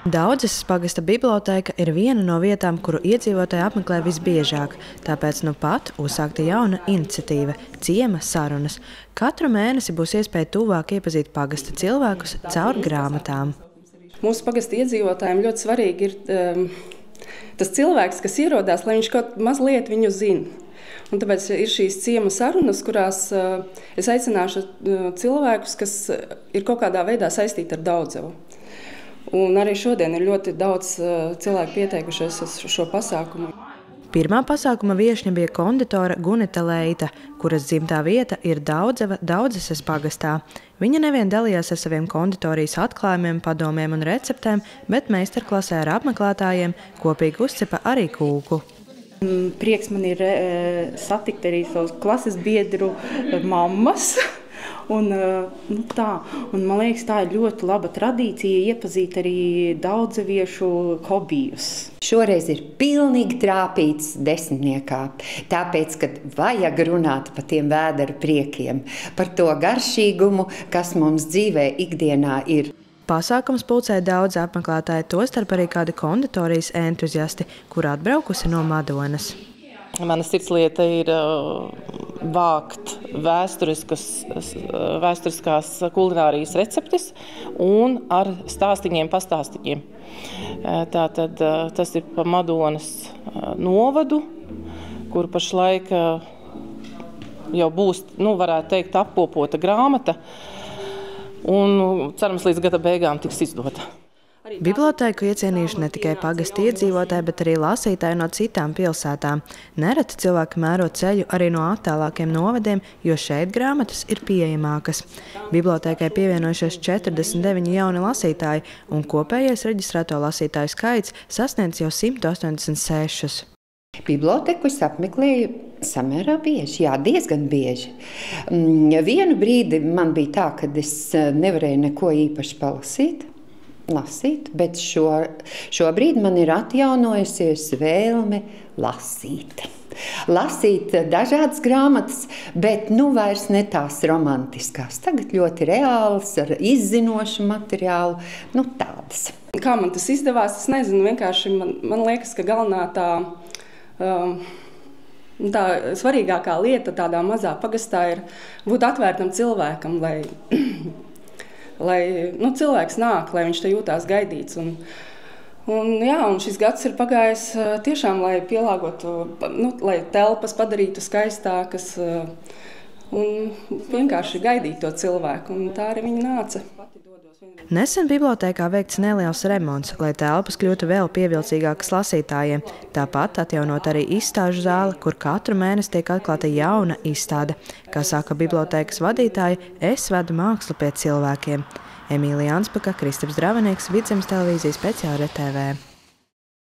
Daudzes pagasta bibliotēka ir viena no vietām, kuru iedzīvotāji apmeklē visbiežāk, tāpēc nu pat uzsākta jauna iniciatīva – ciema sarunas. Katru mēnesi būs iespēja tuvāk iepazīt pagasta cilvēkus caur grāmatām. Mūsu pagasta iedzīvotājiem ļoti svarīgi ir tas cilvēks, kas ierodās, lai viņš kaut mazliet viņu zina. Un tāpēc ir šīs ciema sarunas, kurās es aicināšu cilvēkus, kas ir kaut kādā veidā saistīti ar Daudzevu. Un arī šodien ir ļoti daudz cilvēku pieteikušies uz šo pasākumu. Pirmā pasākuma viešņa bija konditora Gunita Leita, kuras dzimtā vieta ir Daudzava Daudzeses pagastā. Viņa nevien dalījās ar saviem konditorijas atklājumiem, padomiem un receptēm, bet meistarklasē ar apmeklētājiem kopīgi uzcepa arī kūku. Prieks man ir satikt arī savus klases biedru mammas. Un man liekas, tā ir ļoti laba tradīcija iepazīt arī daudzaviešu hobijus. Šoreiz ir pilnīgi trāpīts desmitniekā, tāpēc, ka vajag runāt par tiem vēdera priekiem, par to garšīgumu, kas mums dzīvē ikdienā ir. Pasākums pulcēja daudz apmeklētāju, tostarp arī kādi konditorijas entuziasti, kur atbraukusi no Madonas. Mana sirdslieta ir vākt vēsturiskās kulinārijas receptes un ar stāstiņiem, pastāstiņiem. Tātad tas ir pa Madonas novadu, kur pašlaik jau būs, varētu teikt, apkopota grāmata un cerams līdz gada beigām tiks izdota. Bibliotēku iecienījuši ne tikai pagasta iedzīvotāji, bet arī lasītāji no citām pilsētām. Nereti cilvēki mēro ceļu arī no attālākiem novadiem, jo šeit grāmatas ir pieejamākas. Bibliotēkai pievienojušies 49 jauni lasītāji, un kopējais reģistrēto lasītāju skaits sasniedz jau 186. Biblioteku es apmeklēju samērā bieži, diezgan bieži. Vienu brīdi man bija tā, ka es nevarēju neko īpaši lasīt, bet šobrīd man ir atjaunojusies vēlme lasīt. Lasīt dažādas grāmatas, bet vairs ne tās romantiskās. Tagad ļoti reālas, ar izzinošu materiālu, tādas. Kā man tas izdevās, es nezinu, vienkārši man liekas, ka galvenā tā svarīgākā lieta tādā mazā pagastā ir būt atvērtam cilvēkam, lai cilvēks nāk, lai viņš te jūtās gaidīts. Un šis gads ir pagājis tiešām, lai pielāgotu, lai telpas padarītu skaistākas un vienkārši gaidītu to cilvēku. Un tā arī viņi nāca. Nesen bibliotēkā veikts neliels remonts, lai telpas kļūtu vēl pievilcīgākas lasītājiem. Tāpat atjaunot arī izstāžu zāli, kur katru mēnesi tiek atklāta jauna izstāde. Kā saka bibliotēkas vadītāja, es vedu mākslu pie cilvēkiem. Emīlija Anspaka, Kristaps Dravenieks, Vidzemes televīzijas speciāli RTV.